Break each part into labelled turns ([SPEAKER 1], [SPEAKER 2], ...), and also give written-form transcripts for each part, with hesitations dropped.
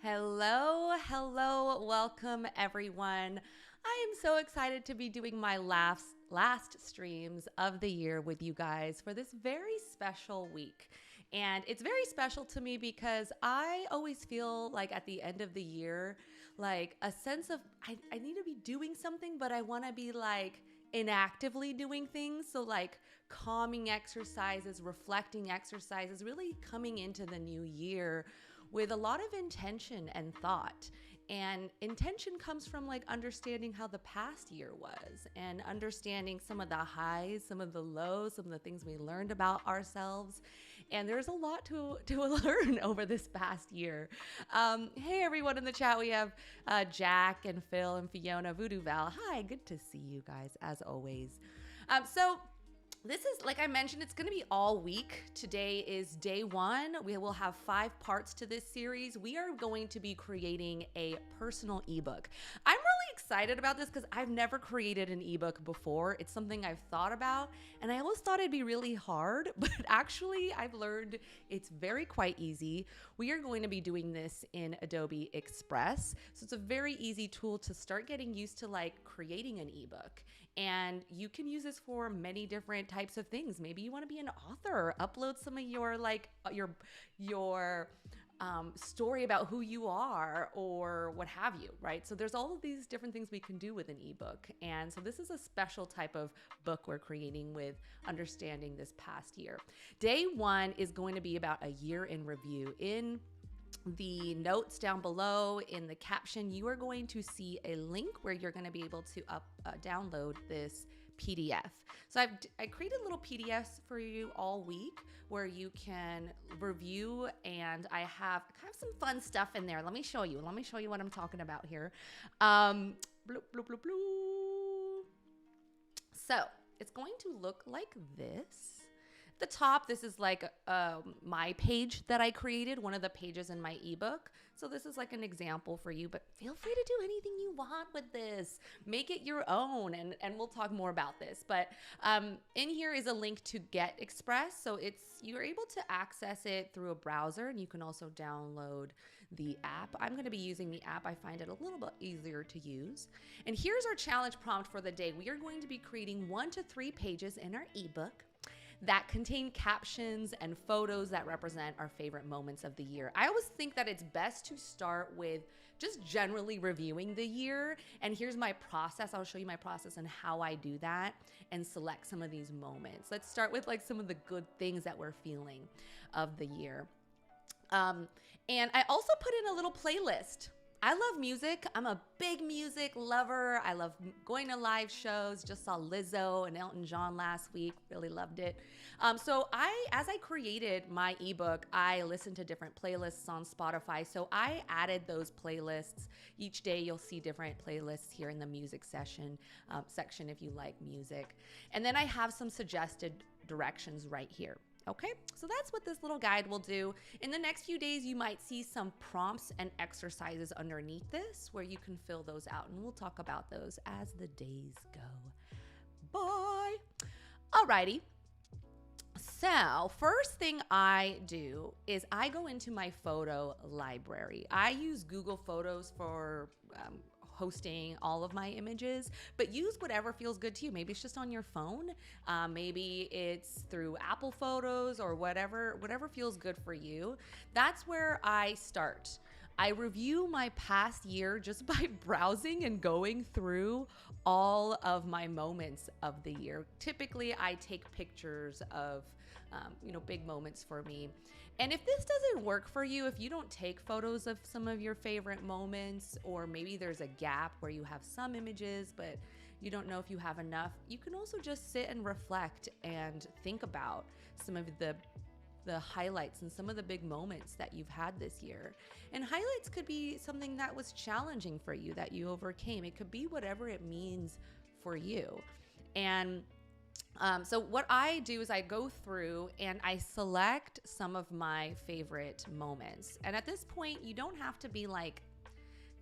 [SPEAKER 1] Hello, welcome everyone. I am so excited to be doing my last streams of the year with you guys for this very special week. And it's very special to me because I always feel like at the end of the year, like a sense of I need to be doing something, but I want to be like inactively doing things. So like calming exercises, reflecting exercises, really coming into the new year with a lot of intention and thought. And intention comes from like understanding how the past year was and understanding some of the highs, some of the lows, some of the things we learned about ourselves. And there's a lot to learn over this past year. Hey, everyone in the chat. We have Jack and Phil and Fiona, Voodoo Val. Hi, good to see you guys as always. So this is, like I mentioned, it's going to be all week. Today is day one. We will have 5 parts to this series. We are going to be creating a personal ebook. I'm really excited about this because I've never created an ebook before. It's something I've thought about, and I always thought it'd be really hard, but actually I've learned it's quite easy. We are going to be doing this in Adobe Express. So it's a very easy tool to start getting used to like creating an ebook. And you can use this for many different types of things. Maybe you want to be an author, upload some of your your story about who you are or what have you, right? So there's all of these different things we can do with an ebook. And so this is a special type of book we're creating with understanding this past year. Day one is going to be about a year in review. In the notes down below in the caption, you are going to see a link where you're going to be able to download this PDF. So I created little PDFs for you all week where you can review, and I have some fun stuff in there. Let me show you what I'm talking about here. Bloop, bloop, bloop, bloop. So it's going to look like this. The top, this is like my page that I created, one of the pages in my ebook. So this is like an example for you, but feel free to do anything you want with this. Make it your own, and we'll talk more about this. But in here is a link to Get Express. So you're able to access it through a browser, and you can also download the app. I'm going to be using the app. I find it a little bit easier to use. And here's our challenge prompt for the day. We are going to be creating 1 to 3 pages in our ebook that contain captions and photos that represent our favorite moments of the year. I always think that it's best to start with just generally reviewing the year. And here's my process. I'll show you my process and how I do that and select some of these moments. Let's start with like some of the good things that we're feeling of the year. And I also put in a little playlist. I love music. I'm a big music lover. I love going to live shows. Just saw Lizzo and Elton John last week. Really loved it. So as I created my ebook, I listened to different playlists on Spotify. So I added those playlists. Each day you'll see different playlists here in the music section if you like music. And then I have some suggested directions right here. Okay, so that's what this little guide will do. In the next few days, you might see some prompts and exercises underneath this where you can fill those out, and we'll talk about those as the days go by. Alrighty. So first thing I do is I go into my photo library. I use Google Photos for hosting all of my images, but use whatever feels good to you. Maybe it's just on your phone. Maybe it's through Apple Photos or whatever feels good for you. That's where I start. I review my past year just by browsing and going through all of my moments of the year. Typically, I take pictures of big moments for me. And if this doesn't work for you, if you don't take photos of some of your favorite moments, or maybe there's a gap where you have some images, but you don't know if you have enough, you can also just sit and reflect and think about some of the highlights and some of the big moments that you've had this year. And highlights could be something that was challenging for you that you overcame. It could be whatever it means for you. And so what I do is I go through and I select some of my favorite moments. And at this point, you don't have to be like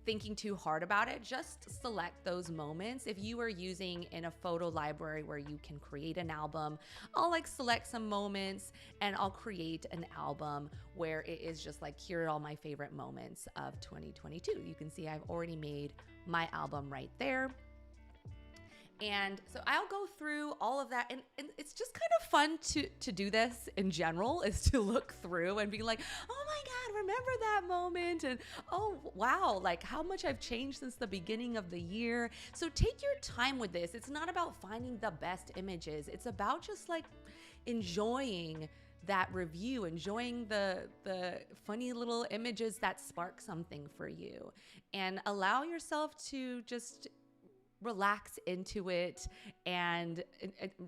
[SPEAKER 1] thinking too hard about it, just select those moments. If you are using in a photo library where you can create an album, I'll like select some moments and I'll create an album where it is just like, here are all my favorite moments of 2022. You can see I've already made my album right there. And so I'll go through all of that. And it's just kind of fun to do this in general, is to look through and be like, oh my God, remember that moment? And oh, wow, like how much I've changed since the beginning of the year. So take your time with this. It's not about finding the best images. It's about just like enjoying that review, enjoying the funny little images that spark something for you, and allow yourself to just relax into it, and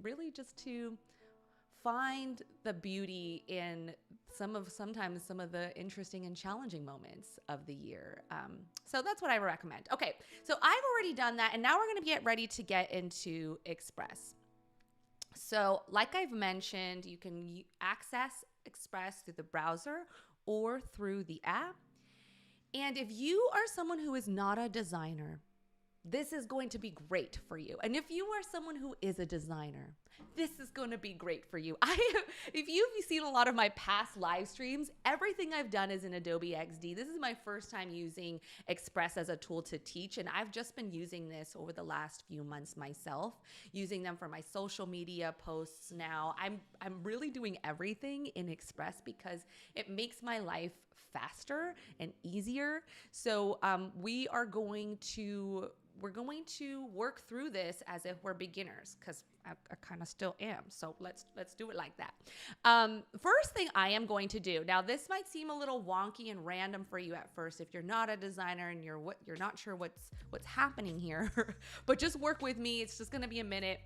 [SPEAKER 1] really just to find the beauty in sometimes some of the interesting and challenging moments of the year. So that's what I recommend. Okay, so I've already done that, and now we're going to get ready to get into Express. So like I've mentioned, you can access Express through the browser or through the app. And if you are someone who is not a designer, this is going to be great for you. And if you are someone who is a designer, this is going to be great for you. If you've seen a lot of my past live streams, everything I've done is in Adobe XD. This is my first time using Express as a tool to teach, and I've just been using this over the last few months myself, using them for my social media posts now. I'm really doing everything in Express because it makes my life faster and easier. So we're going to work through this as if we're beginners, because I kind of still am. So let's do it like that. First thing I am going to do, now this might seem a little wonky and random for you at first if you're not a designer and you're not sure what's happening here, but just work with me. It's just going to be a minute.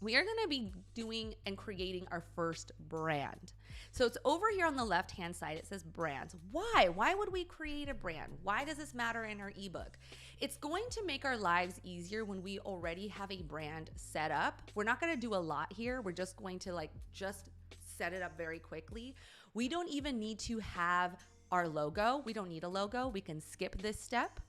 [SPEAKER 1] We are going to be doing and creating our first brand. So it's over here on the left-hand side. It says brands. Why? Why would we create a brand? Why does this matter in our ebook? It's going to make our lives easier when we already have a brand set up. We're not going to do a lot here. We're just going to just set it up very quickly. We don't even need to have our logo. We don't need a logo. We can skip this step.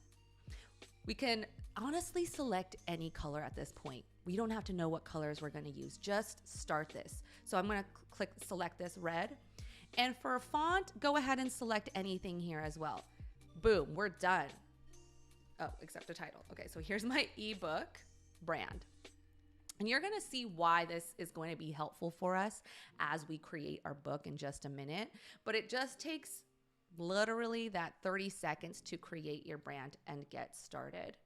[SPEAKER 1] We can honestly select any color at this point. We don't have to know what colors we're going to use. Just start this. So I'm going to select this red. And for a font, go ahead and select anything here as well. Boom, we're done. Oh, except a title. Okay, so here's my ebook brand. And you're going to see why this is going to be helpful for us as we create our book in just a minute. But it just takes literally that 30 seconds to create your brand and get started.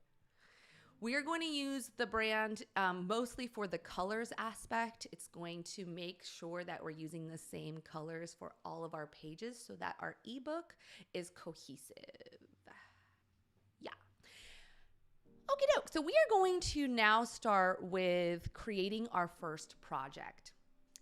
[SPEAKER 1] We are going to use the brand mostly for the colors aspect. It's going to make sure that we're using the same colors for all of our pages so that our ebook is cohesive. Yeah. Okie doke. So we are going to now start with creating our first project.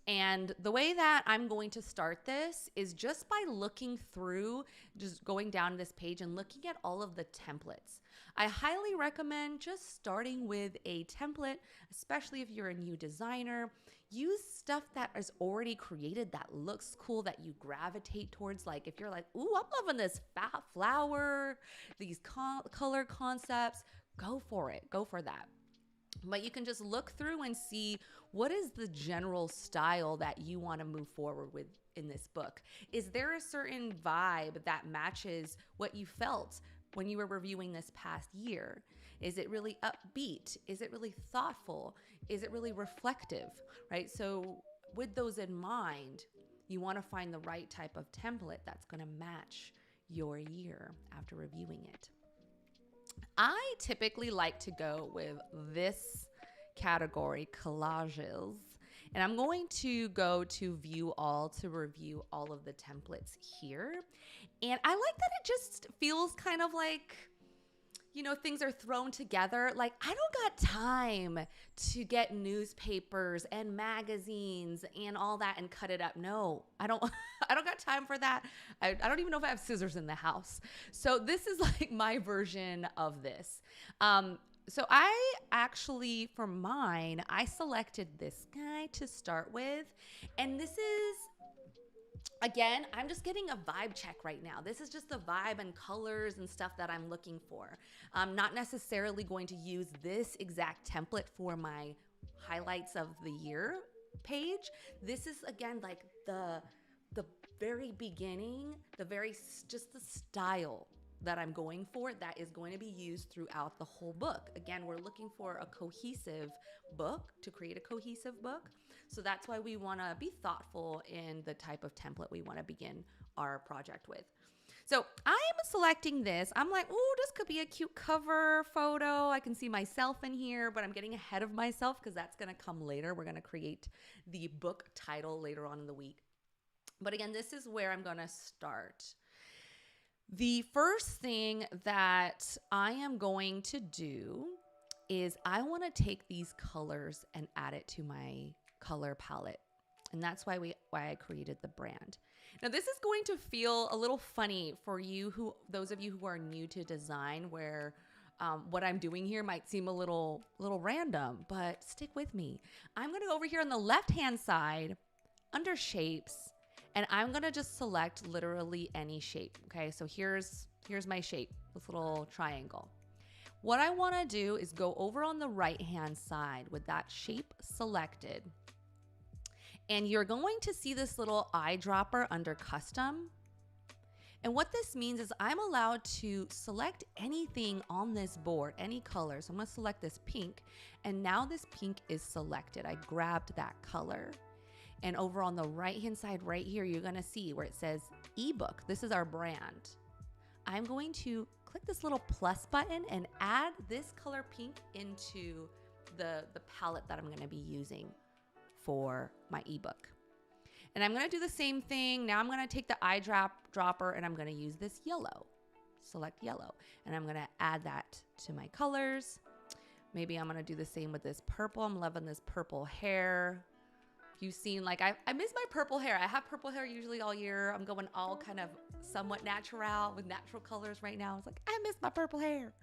[SPEAKER 1] And the way that I'm going to start this is just by looking through, just going down this page and looking at all of the templates. I highly recommend just starting with a template, especially if you're a new designer. Use stuff that is already created that looks cool, that you gravitate towards. Like if you're like, ooh, I'm loving this fat flower, these color concepts, go for it, go for that. But you can just look through and see what is the general style that you want to move forward with in this book. Is there a certain vibe that matches what you felt when you were reviewing this past year? Is it really upbeat? Is it really thoughtful? Is it really reflective, right? So with those in mind, you want to find the right type of template that's going to match your year after reviewing it. I typically like to go with this category, collages, and I'm going to go to view all to review all of the templates here. And I like that it just feels kind of like, you know, things are thrown together. Like, I don't got time to get newspapers and magazines and all that and cut it up. No, I don't got time for that. I don't even know if I have scissors in the house. So this is like my version of this. So I actually, for mine, I selected this guy to start with. And this is Again, I'm just getting a vibe check right now. This is just the vibe and colors and stuff that I'm looking for. I'm not necessarily going to use this exact template for my highlights of the year page. This is again like the very beginning, just the style that I'm going for that is going to be used throughout the whole book. Again, we're looking for a cohesive book, to create a cohesive book. So that's why we want to be thoughtful in the type of template we want to begin our project with. So I am selecting this. I'm like, oh, this could be a cute cover photo. I can see myself in here, but I'm getting ahead of myself because that's going to come later. We're going to create the book title later on in the week. But again, this is where I'm going to start. The first thing that I am going to do is I want to take these colors and add it to my color palette. And that's why I created the brand. Now this is going to feel a little funny for you, those of you who are new to design, where what I'm doing here might seem a little random, but stick with me. I'm going to go over here on the left-hand side under shapes, and I'm going to just select literally any shape. Okay, so here's my shape, this little triangle. What I want to do is go over on the right-hand side with that shape selected. And you're going to see this little eyedropper under custom. And what this means is I'm allowed to select anything on this board, any color. So I'm going to select this pink. And now this pink is selected. I grabbed that color. And over on the right-hand side right here, you're going to see where it says ebook. This is our brand. I'm going to click this little plus button and add this color pink into the palette that I'm going to be using for my ebook. And I'm going to do the same thing. Now I'm going to take the eyedropper and I'm going to use this yellow. Select yellow. And I'm going to add that to my colors. Maybe I'm going to do the same with this purple. I'm loving this purple hair. You've seen, like, I miss my purple hair. I have purple hair usually all year. I'm going all kind of somewhat natural with natural colors right now. It's like, I miss my purple hair.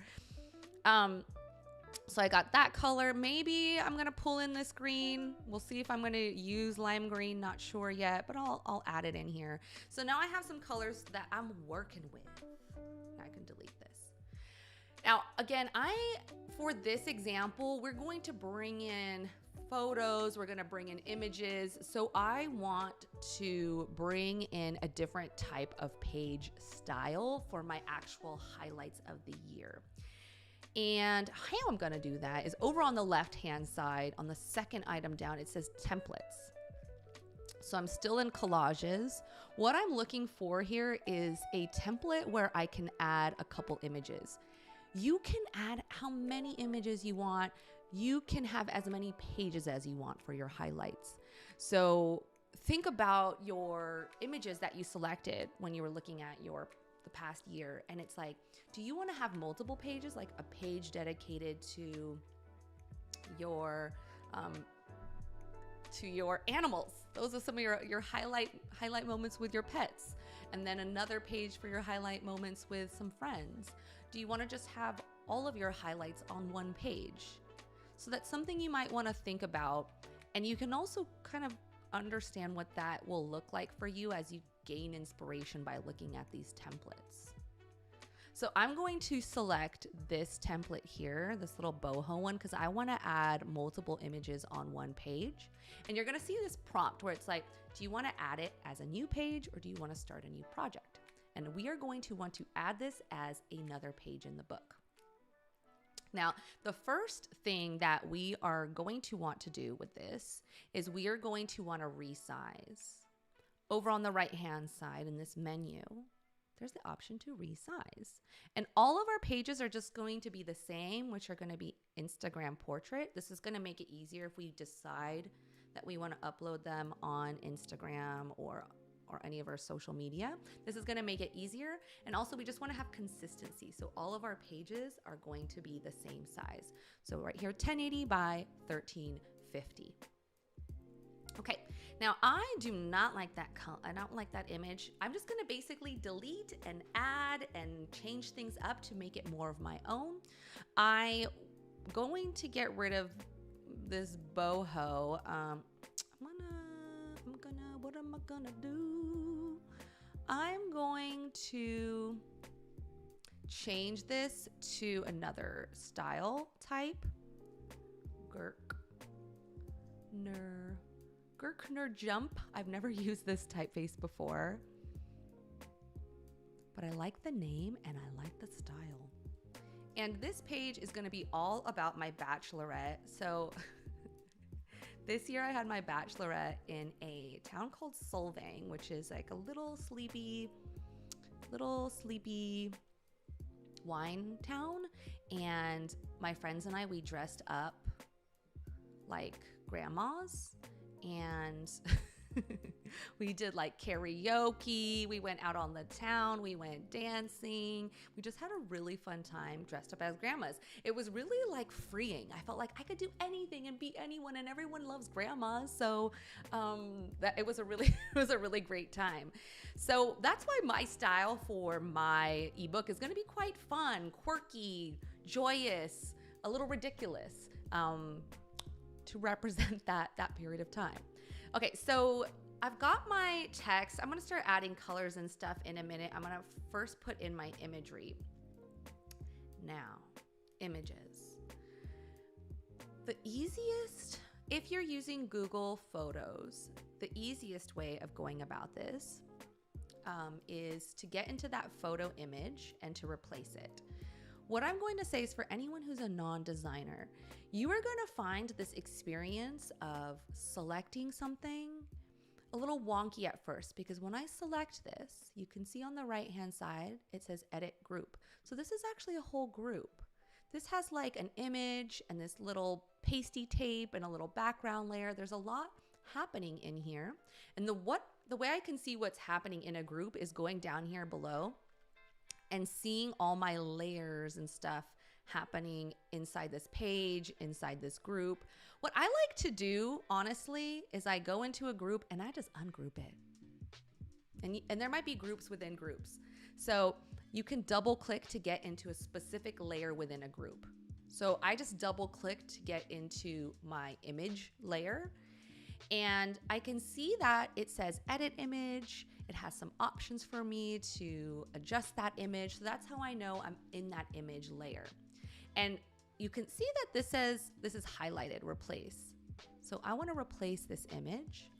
[SPEAKER 1] So I got that color. Maybe I'm going to pull in this green. We'll see if I'm going to use lime green. Not sure yet, but I'll add it in here. So now I have some colors that I'm working with. I can delete this. Now, again, for this example, we're going to bring in photos, we're going to bring in images. So I want to bring in a different type of page style for my actual highlights of the year. And how I'm going to do that is over on the left-hand side, on the second item down, it says templates. So I'm still in collages. What I'm looking for here is a template where I can add a couple images. You can add how many images you want. You can have as many pages as you want for your highlights. So think about your images that you selected when you were looking at the past year. And it's like, do you want to have multiple pages, like a page dedicated to your animals? Those are some of your highlight moments with your pets. And then another page for your highlight moments with some friends. Do you want to just have all of your highlights on one page? So that's something you might want to think about. And you can also kind of understand what that will look like for you as you gain inspiration by looking at these templates. So I'm going to select this template here, this little boho one, because I want to add multiple images on one page. And you're going to see this prompt where it's like, do you want to add it as a new page or do you want to start a new project? And we are going to want to add this as another page in the book. Now, the first thing that we are going to want to do with this is we are going to want to resize. Over on the right-hand side in this menu, there's the option to resize. And all of our pages are just going to be the same, which are going to be Instagram portrait. This is going to make it easier if we decide that we want to upload them on Instagram or any of our social media. This is going to make it easier. And also we just want to have consistency. So all of our pages are going to be the same size. So right here, 1080 by 1350. Okay, now I do not like that color. I don't like that image. I'm just going to basically delete and add and change things up to make it more of my own. I'm going to get rid of this boho. What am I gonna do? I'm going to change this to another style type. Gurkner Jump. I've never used this typeface before, but I like the name and I like the style. And this page is going to be all about my bachelorette. So this year I had my bachelorette in a town called Solvang, which is like a little sleepy wine town. And my friends and I, we dressed up like grandmas, and we did like karaoke. We went out on the town. We went dancing. We just had a really fun time dressed up as grandmas. It was really like freeing. I felt like I could do anything and be anyone, and everyone loves grandmas. So that it was a really great time. So that's why my style for my ebook is going to be quite fun, quirky, joyous, a little ridiculous, to represent that period of time. Okay, so I've got my text. I'm gonna start adding colors and stuff in a minute. I'm gonna first put in my imagery. Now, images. The easiest, if you're using Google Photos, the easiest way of going about this is to get into that photo image and to replace it. What I'm going to say is, for anyone who's a non-designer, you are going to find this experience of selecting something a little wonky at first, because when I select this, you can see on the right-hand side, it says edit group. So this is actually a whole group. This has like an image and this little pasty tape and a little background layer. There's a lot happening in here. And the way I can see what's happening in a group is going down here below and seeing all my layers and stuff happening inside this page, inside this group. What I like to do, honestly, is I go into a group and I just ungroup it. And there might be groups within groups. So you can double click to get into a specific layer within a group. So I just double click to get into my image layer. And I can see that it says edit image. It has some options for me to adjust that image. So that's how I know I'm in that image layer. And you can see that this is highlighted, replace. So I want to replace this image.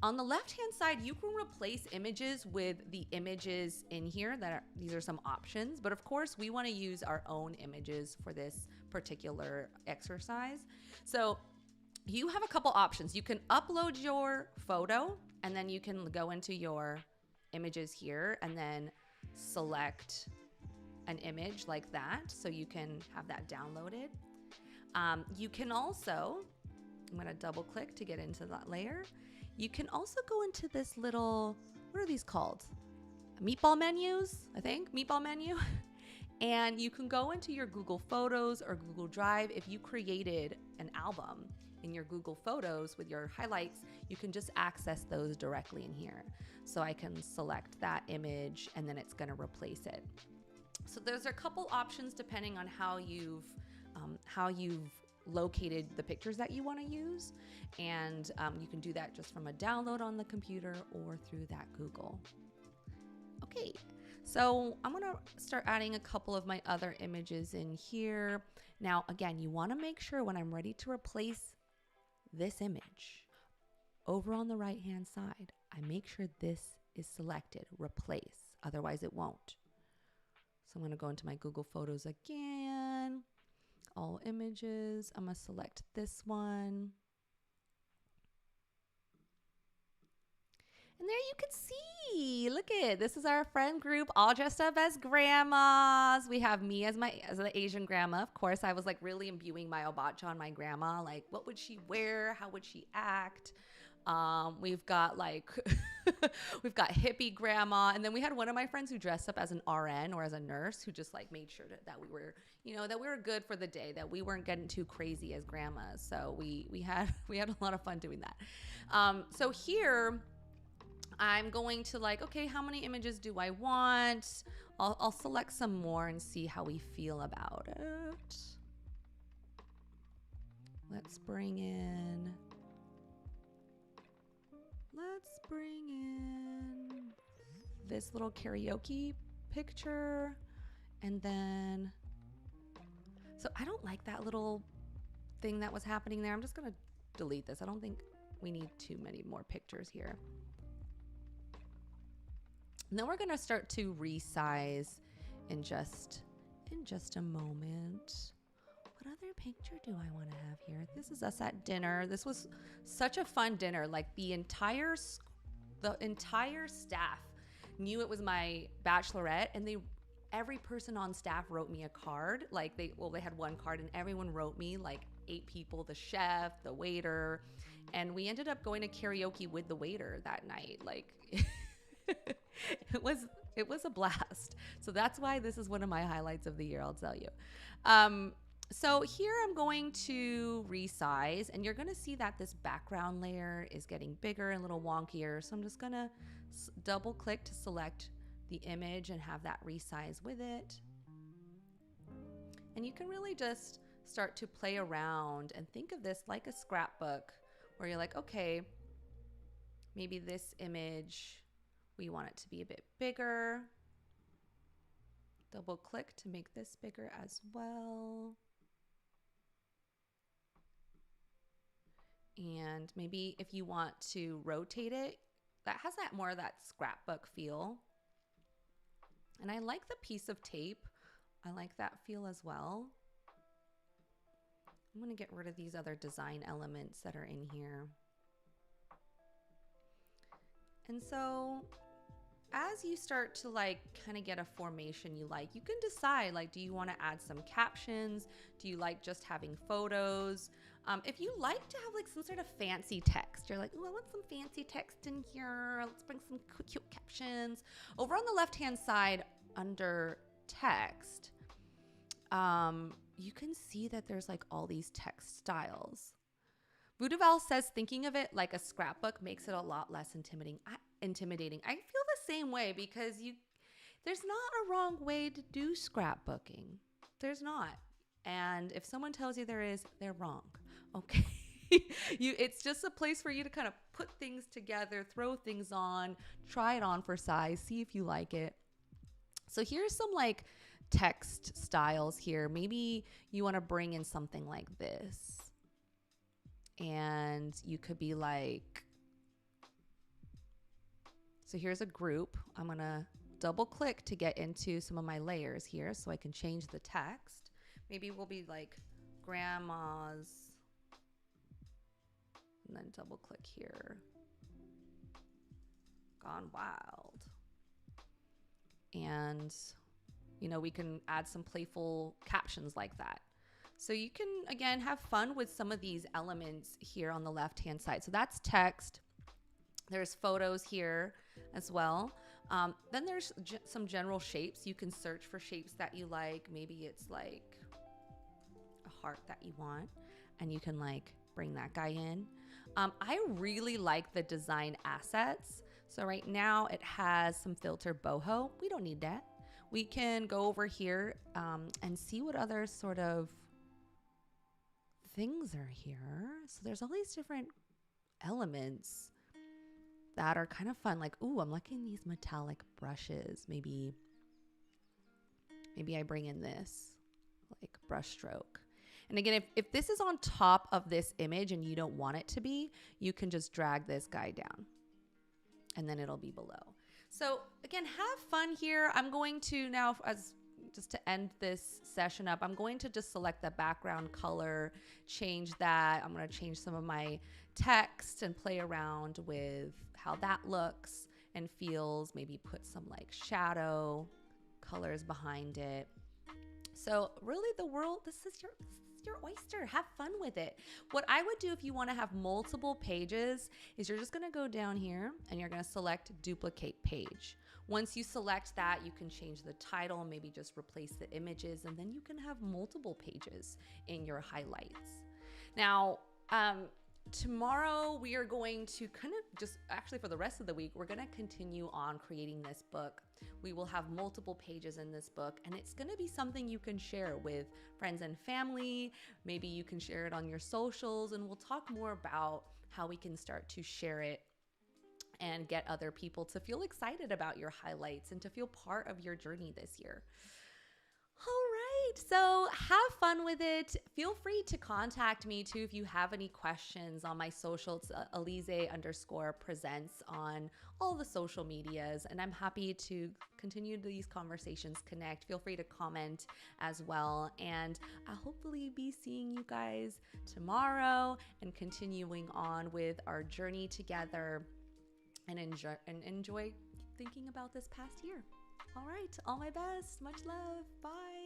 [SPEAKER 1] On the left-hand side, you can replace images with the images in here. These are some options, but of course we want to use our own images for this particular exercise. So you have a couple options. You can upload your photo, and then you can go into your images here and then select an image like that, so you can have that downloaded. You can also, I'm gonna double click to get into that layer. You can also go into this little, what are these called? Meatball menus, I think, meatball menu. And you can go into your Google Photos or Google Drive. If you created an album in your Google Photos with your highlights, you can just access those directly in here. So I can select that image and then it's gonna replace it. So there's a couple options depending on how you've located the pictures that you want to use, and you can do that just from a download on the computer or through that Google. Okay, so I'm gonna start adding a couple of my other images in here. Now, again, you want to make sure when I'm ready to replace this image, over on the right hand side, I make sure this is selected, replace, otherwise it won't. So I'm going to go into my Google Photos again, all images. I'm going to select this one. And there you can see, look at, this is our friend group all dressed up as grandmas. We have me as the Asian grandma. Of course, I was like really imbuing my obacha on my grandma. Like, what would she wear? How would she act? We've got like, we've got hippie grandma. And then we had one of my friends who dressed up as an RN or as a nurse, who just like made sure that we were, that we were good for the day, that we weren't getting too crazy as grandmas. So we had a lot of fun doing that. So here I'm going to like, okay, how many images do I want? I'll select some more and see how we feel about it. Let's bring in this little karaoke picture. And then, so I don't like that little thing that was happening there. I'm just going to delete this. I don't think we need too many more pictures here. And then we're going to start to resize in just a moment. What other picture do I want to have here? This is us at dinner. This was such a fun dinner. Like the entire staff knew it was my bachelorette, and every person on staff wrote me a card. Like they had one card, and everyone wrote me, like 8 people, the chef, the waiter, and we ended up going to karaoke with the waiter that night. Like it was a blast. So that's why this is one of my highlights of the year, I'll tell you. So here I'm going to resize, and you're going to see that this background layer is getting bigger and a little wonkier. So I'm just going to double click to select the image and have that resize with it. And you can really just start to play around and think of this like a scrapbook, where you're like, okay, maybe this image, we want it to be a bit bigger. Double click to make this bigger as well. And maybe if you want to rotate it, that has that more of that scrapbook feel. And I like the piece of tape. I like that feel as well. I'm going to get rid of these other design elements that are in here. And so as you start to like kind of get a formation you like, you can decide, like, do you want to add some captions? Do you like just having photos? If you like to have like some sort of fancy text, you're like, oh, I want some fancy text in here. Let's bring some cute captions. Over on the left-hand side under text, you can see that there's like all these text styles. Vudavel says thinking of it like a scrapbook makes it a lot less intimidating. I feel the same way, because there's not a wrong way to do scrapbooking. There's not. And if someone tells you there is, they're wrong. Okay. It's just a place for you to kind of put things together, throw things on, try it on for size, see if you like it. So here's some like text styles here. Maybe you want to bring in something like this. And you could be like, so here's a group. I'm going to double click to get into some of my layers here so I can change the text. Maybe we'll be like grandma's, and then double click here. Gone wild. And, you know, we can add some playful captions like that. So you can, again, have fun with some of these elements here on the left-hand side. So that's text. There's photos here as well. Then there's some general shapes. You can search for shapes that you like. Maybe it's like a heart that you want, and you can like bring that guy in. I really like the design assets. So right now it has some filter boho. We don't need that. We can go over here and see what other sort of things are here. So there's all these different elements that are kind of fun. Like, ooh, I'm liking these metallic brushes. Maybe I bring in this like brush stroke. And again, if this is on top of this image and you don't want it to be, you can just drag this guy down and then it'll be below. So again, have fun here. I'm going to now, just to end this session up, I'm going to just select the background color, change that. I'm going to change some of my text and play around with how that looks and feels. Maybe put some like shadow colors behind it. So really the world, this is your oyster. Have fun with it. What I would do if you want to have multiple pages is you're just going to go down here and you're going to select duplicate page. Once you select that, you can change the title, maybe just replace the images, and then you can have multiple pages in your highlights. Now, tomorrow we are going to kind of just, actually for the rest of the week, we're going to continue on creating this book. We will have multiple pages in this book, and it's going to be something you can share with friends and family. Maybe you can share it on your socials, and we'll talk more about how we can start to share it and get other people to feel excited about your highlights and to feel part of your journey this year. All right, so have fun with it. Feel free to contact me too if you have any questions on my socials, Elizé_presents on all the social medias, and I'm happy to continue these conversations, connect. Feel free to comment as well, and I'll hopefully be seeing you guys tomorrow and continuing on with our journey together and enjoy thinking about this past year. All right, all my best. Much love. Bye.